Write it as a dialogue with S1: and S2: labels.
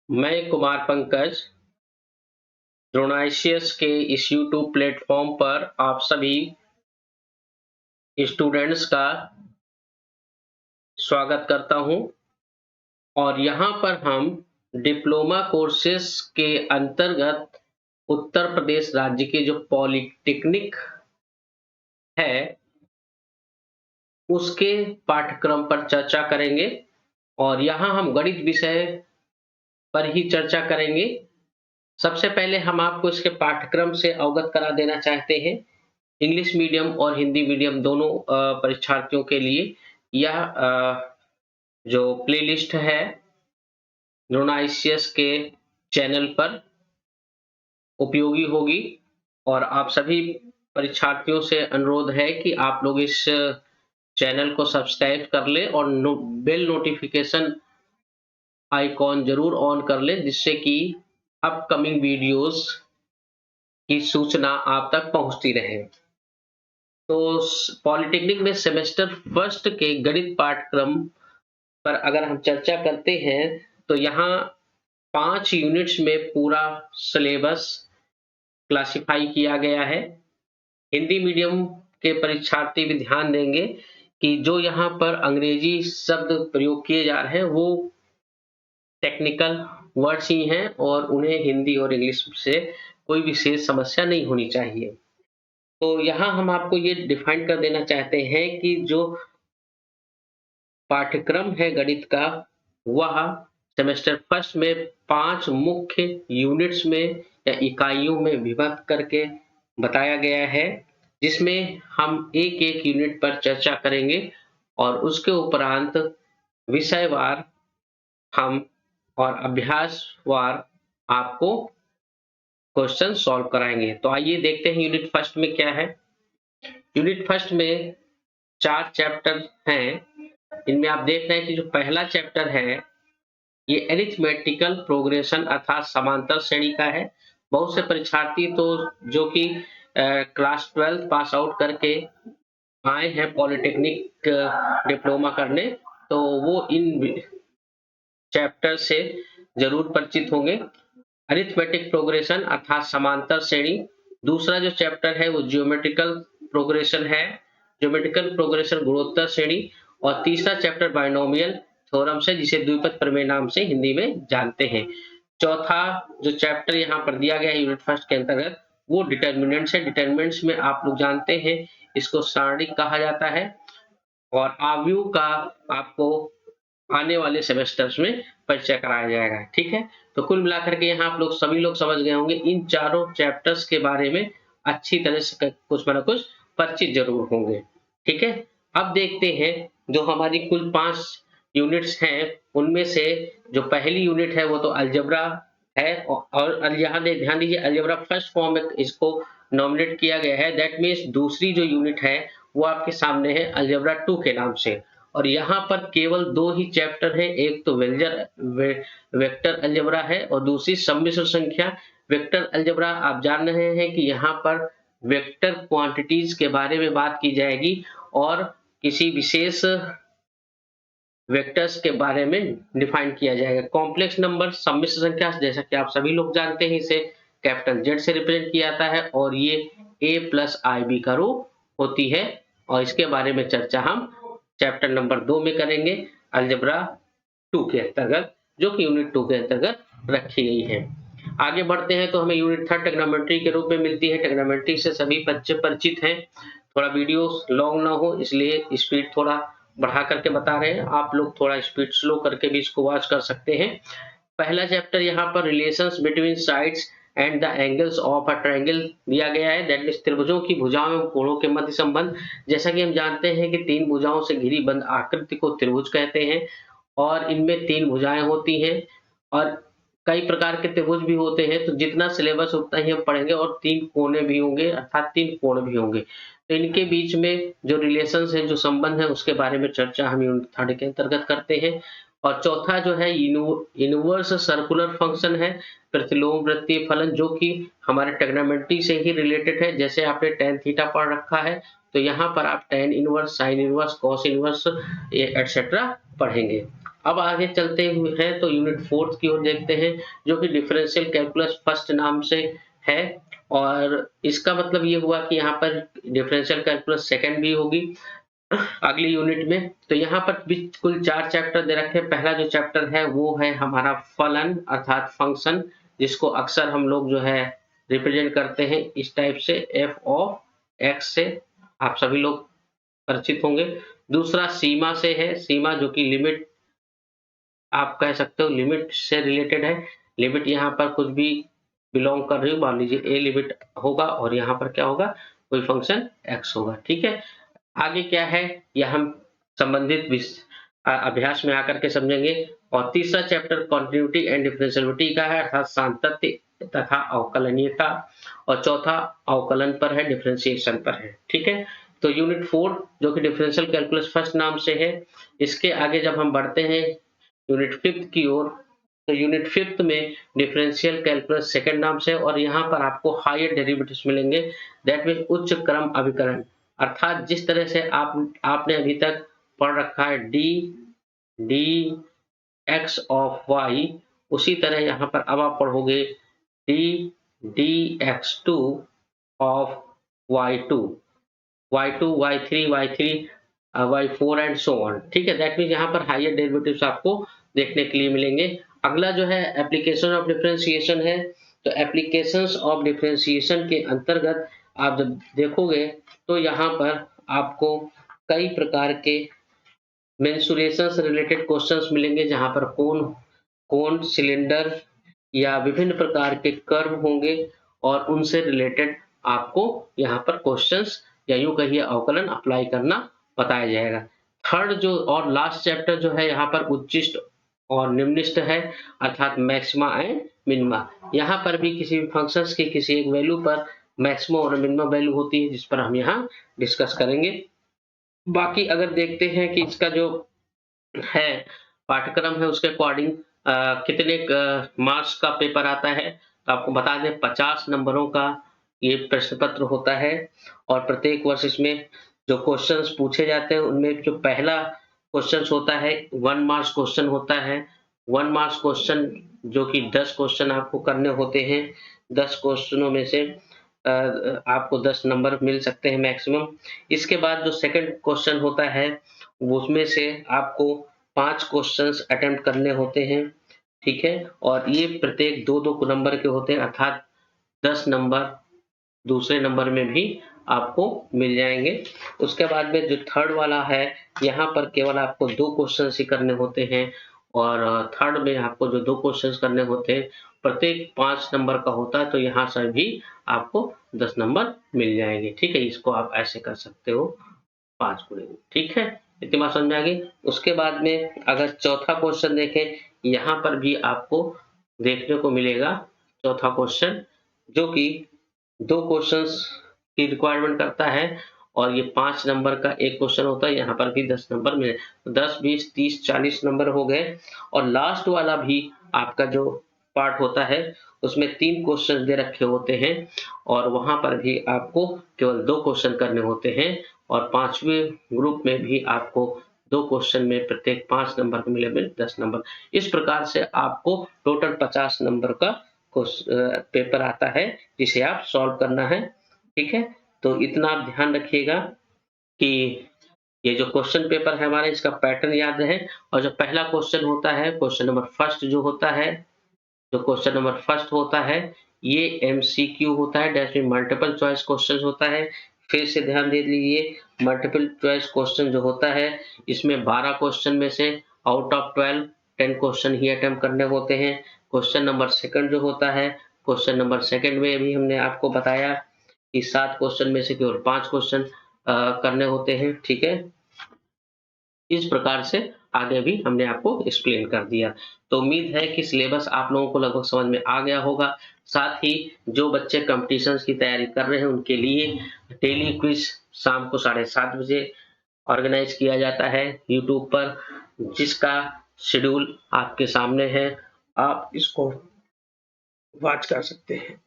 S1: मैं कुमार पंकज द्रोणाइसियस के इस यूट्यूब प्लेटफॉर्म पर आप सभी स्टूडेंट्स का स्वागत करता हूं और यहां पर हम डिप्लोमा कोर्सेस के अंतर्गत उत्तर प्रदेश राज्य के जो पॉलिटेक्निक है उसके पाठ्यक्रम पर चर्चा करेंगे और यहां हम गणित विषय पर ही चर्चा करेंगे। सबसे पहले हम आपको इसके पाठ्यक्रम से अवगत करा देना चाहते हैं। इंग्लिश मीडियम और हिंदी मीडियम दोनों परीक्षार्थियों के लिए यह जो प्लेलिस्ट है द्रोणाइसियस के चैनल पर उपयोगी होगी और आप सभी परीक्षार्थियों से अनुरोध है कि आप लोग इस चैनल को सब्सक्राइब कर लें और बेल नोटिफिकेशन आइकॉन जरूर ऑन कर लें, जिससे कि अपकमिंग वीडियोस की सूचना आप तक पहुंचती रहे। तो पॉलिटेक्निक में सेमेस्टर फर्स्ट के गणित पाठ्यक्रम पर अगर हम चर्चा करते हैं तो यहाँ 5 यूनिट्स में पूरा सिलेबस क्लासिफाई किया गया है। हिंदी मीडियम के परीक्षार्थी भी ध्यान देंगे कि जो यहाँ पर अंग्रेजी शब्द प्रयोग किए जा रहे हैं वो टेक्निकल वर्ड्स ही हैं और उन्हें हिंदी और इंग्लिश से कोई विशेष समस्या नहीं होनी चाहिए। तो यहाँ हम आपको ये डिफाइन कर देना चाहते हैं कि जो पाठ्यक्रम है गणित का वह सेमेस्टर फर्स्ट में 5 मुख्य यूनिट्स में या इकाइयों में विभक्त करके बताया गया है, जिसमें हम एक-एक यूनिट पर चर्चा करेंगे और उसके उपरांत विषयवार हम और अभ्यासवार आपको क्वेश्चन सॉल्व कराएंगे। तो आइए देखते हैं यूनिट फर्स्ट में क्या है। यूनिट फर्स्ट में 4 चैप्टर हैं। इनमें आप देख रहे हैं कि जो पहला चैप्टर है ये अरिथमेटिकल प्रोग्रेशन अर्थात समांतर श्रेणी का है। बहुत से परीक्षार्थी तो जो कि क्लास 12 पास आउट करके आए हैं पॉलिटेक्निक डिप्लोमा करने, तो वो इन चैप्टर से जरूर परिचित होंगे। अरिथमेटिक प्रोग्रेशन अर्थात समांतर श्रेणी। दूसरा जो चैप्टर है वो ज्योमेट्रिकल प्रोग्रेशन है, ज्योमेट्रिकल प्रोग्रेशन गुणोत्तर श्रेणी। और तीसरा चैप्टर बाइनोमियल थ्योरम्स है, जिसे द्विपद प्रमेय नाम से हिंदी में जानते हैं। चौथा जो चैप्टर यहाँ पर दिया गया है यूनिट फर्स्ट के अंतर्गत वो डिटर्मिनेंट्स है। डिटर्मिनेंट्स में आप लोग जानते हैं इसको सारणिक कहा जाता है और आव्यूह का आपको आने वाले सेमेस्टर्स में परिचय कराया जाएगा। ठीक है, तो कुल मिलाकर के यहाँ आप लोग सभी लोग समझ गए होंगे इन चारों चैप्टर्स के बारे में अच्छी तरह से कुछ ना कुछ परिचित जरूर होंगे। ठीक है, अब देखते हैं जो हमारी कुल 5 यूनिट्स हैं उनमें से जो पहली यूनिट है वो तो अलजेब्रा है और यहाँ ध्यान दीजिए अलजेब्रा फर्स्ट फॉर्म में इसको नॉमिनेट किया गया है। दैट मीन्स दूसरी जो यूनिट है वो आपके सामने है अलजेब्रा 2 के नाम से और यहाँ पर केवल 2 ही चैप्टर है, एक तो वेक्टर अलजेब्रा है और दूसरी सम्मिश्र संख्या। वेक्टर अलजेब्रा आप जान रहे हैं कि यहाँ पर वेक्टर क्वांटिटीज के बारे में बात की जाएगी और किसी विशेष वेक्टर्स के बारे में डिफाइन किया जाएगा। कॉम्प्लेक्स नंबर सम्मिश्र संख्या जैसा कि आप सभी लोग जानते हैं इसे कैपिटल जेड से रिप्रेजेंट किया जाता है और ये a प्लस IB का रूप होती है और इसके बारे में चर्चा हम चैप्टर नंबर 2 में करेंगे अलजेब्रा 2 के अंतर्गत, जो कि यूनिट 2 के अंतर्गत रखी गई है। आगे बढ़ते हैं तो हमें यूनिट 3 ट्रिग्नोमेट्री के रूप में मिलती है। ट्रिग्नोमेट्री से सभी बच्चे परिचित हैं। थोड़ा वीडियो लॉन्ग ना हो इसलिए स्पीड थोड़ा बढ़ा करके बता रहे हैं, आप लोग थोड़ा स्पीड स्लो करके भी इसको वॉच कर सकते हैं। पहला चैप्टर यहाँ पर relations between sides and the angles of a triangle दिया गया है। दैट मींस त्रिभुजों की भुजाओं एवं कोणों के मध्य संबंध। जैसा कि हम जानते हैं कि 3 भुजाओं से घिरी बंद आकृति को त्रिभुज कहते हैं और इनमें 3 भुजाएं होती हैं और कई प्रकार के त्रिभुज भी होते हैं। तो जितना सिलेबस उतना ही हम पढ़ेंगे और 3 कोने भी होंगे अर्थात 3 कोण भी होंगे। तो इनके बीच में जो रिलेशंस है, जो संबंध है, उसके बारे में चर्चा हम यूनिट 3 के अंतर्गत करते हैं। और चौथा जो है इनवर्स सर्कुलर फंक्शन है, प्रतिलोम वृत्तीय फलन, जो कि हमारे ट्रिग्नोमेट्री से ही रिलेटेड है। जैसे आपने tan थीटा पढ़ रखा है तो यहाँ पर आप tan inverse, sine inverse, cos inverse etcetera पढ़ेंगे। अब आगे चलते हुए हैं तो यूनिट 4 की ओर देखते हैं, जो कि डिफरेंशियल कैलकुलस फर्स्ट नाम से है, और इसका मतलब ये हुआ कि यहाँ पर डिफरेंशियल कैलकुलस सेकंड भी होगी अगली यूनिट में। तो यहाँ पर भी कुल 4 चैप्टर दे रखे हैं। पहला जो चैप्टर है वो है हमारा फलन अर्थात फंक्शन, जिसको अक्सर हम लोग जो है रिप्रेजेंट करते हैं इस टाइप से एफ ऑफ एक्स से, आप सभी लोग परिचित होंगे। दूसरा सीमा से है, सीमा जो कि लिमिट आप कह सकते हो, लिमिट से रिलेटेड है। लिमिट यहाँ पर कुछ भी बिलोंग कर रही हो, मान लीजिए ए लिमिट होगा और यहाँ पर क्या होगा, कोई फंक्शन एक्स होगा, ठीक है। आगे क्या है यह हम संबंधित अभ्यास में आकर के समझेंगे। और तीसरा चैप्टर कॉन्टिन्यूटी एंड डिफरेंशियबिलिटी का है, अर्थात सातत्य तथा अवकलनीयता, और चौथा अवकलन पर है, डिफरेंशिएशन पर है, ठीक है। तो यूनिट 4 जो कि डिफरेंशियल कैलकुलस फर्स्ट नाम से है, इसके आगे जब हम बढ़ते हैं यूनिट 5 की ओर, तो यूनिट 5 में डिफरेंशियल कैलकुलस सेकंड नाम से, और यहाँ पर आपको हायर डेरिवेटिव्स मिलेंगे, दैट मीन उच्च क्रम अभिकलन। अर्थात जिस तरह से आपने अभी तक पढ़ रखा है डी एक्स ऑफ वाई, उसी तरह यहाँ पर अब आप पढ़ोगे D X two of Y two, y2, y3, y3, y4 and so on, ठीक है। दैट मीन्स यहाँ पर हायर डेरिवेटिव्स आपको देखने के लिए मिलेंगे। अगला जो है एप्लीकेशन ऑफ डिफरेंशिएशन है। तो एप्लीकेशंस ऑफ डिफरेंशिएशन के अंतर्गत आप जब देखोगे तो यहाँ पर आपको कई प्रकार के मेंसुरेशन से रिलेटेड क्वेश्चंस मिलेंगे, जहाँ पर कोन सिलेंडर या विभिन्न प्रकार के कर्व होंगे और उनसे रिलेटेड आपको यहाँ पर क्वेश्चंस या यूं कहिए अवकलन अप्लाई करना बताया जाएगा। थर्ड जो और लास्ट चैप्टर जो है यहाँ पर उच्चिष्ट और निम्निष्ट है, अर्थात मैक्सिमा एंड मिनिमा। यहाँ पर भी किसी भी फंक्शंस की किसी एक वैल्यू पर मैक्सिमम और मिनिमम वैल्यू होती है, जिस पर हम यहाँ डिस्कस करेंगे। बाकी अगर देखते हैं कि इसका जो है पाठ्यक्रम है उसके अकॉर्डिंग कितने मार्क्स का पेपर आता है, तो आपको बता दें 50 नंबरों का ये प्रश्न पत्र होता है, और प्रत्येक वर्ष इसमें जो क्वेश्चंस पूछे जाते हैं उनमें जो पहला क्वेश्चंस होता है 1 मार्क्स क्वेश्चन होता है। 1 मार्क्स क्वेश्चन जो कि 10 क्वेश्चन आपको करने होते हैं। 10 क्वेश्चनों में से आपको 10 नंबर मिल सकते हैं मैक्सिमम। इसके बाद जो सेकंड क्वेश्चन होता है उसमें से आपको 5 क्वेश्चंस अटेम्प्ट करने होते हैं, ठीक है। और ये प्रत्येक 2-2 नंबर के होते हैं, अर्थात 10 नंबर दूसरे नंबर में भी आपको मिल जाएंगे। उसके बाद में जो थर्ड वाला है, यहाँ पर केवल आपको 2 क्वेश्चन ही करने होते हैं, और थर्ड में आपको जो 2 क्वेश्चन करने होते हैं प्रत्येक 5 नंबर का होता है, तो यहाँ से भी आपको 10 नंबर मिल जाएंगे, ठीक है। इसको आप ऐसे कर सकते हो 5 गुणे, ठीक है। इतनी बात समझ आ गई। उसके बाद में अगर चौथा क्वेश्चन देखें, यहाँ पर भी आपको देखने को मिलेगा चौथा क्वेश्चन, जो कि 2 क्वेश्चंस की रिक्वायरमेंट करता है, और ये 5 नंबर का एक क्वेश्चन होता है, यहाँ पर भी 10 नंबर मिले, 10, 20, 30, 40 नंबर हो गए। और लास्ट वाला भी आपका जो पार्ट होता है उसमें 3 क्वेश्चन दे रखे होते हैं, और वहां पर भी आपको केवल 2 क्वेश्चन करने होते हैं, और 5वें ग्रुप में भी आपको 2 क्वेश्चन में प्रत्येक 5 नंबर को मिले 10 नंबर। इस प्रकार से आपको टोटल 50 नंबर का पेपर आता है, जिसे आप सॉल्व करना है, ठीक है। तो इतना आप ध्यान रखिएगा कि ये जो क्वेश्चन पेपर है हमारा, इसका पैटर्न याद रहे। और जो पहला क्वेश्चन होता है, क्वेश्चन नंबर फर्स्ट जो होता है, जो क्वेश्चन नंबर फर्स्ट होता है, ये एमसीक्यू होता है, that mean multiple choice question होता है। फिर से ध्यान दे लीजिए, मल्टीपल चॉइस क्वेश्चन जो होता है, इसमें 12 क्वेश्चन में से out of 12 10 question he attempt करने होते हैं। क्वेश्चन नंबर सेकंड जो होता है, क्वेश्चन नंबर सेकंड में भी हमने आपको बताया कि 7 क्वेश्चन में से केवल 5 क्वेश्चन करने होते हैं, ठीक है। इस प्रकार से आगे भी हमने आपको एक्सप्लेन कर दिया। तो उम्मीद है कि सिलेबस आप लोगों को लगभग समझ में आ गया होगा। साथ ही जो बच्चे कॉम्पिटिशन्स की तैयारी कर रहे हैं उनके लिए डेली क्विज शाम को 7:30 बजे ऑर्गेनाइज किया जाता है यूट्यूब पर, जिसका शेड्यूल आपके सामने है, आप इसको वॉच कर सकते हैं।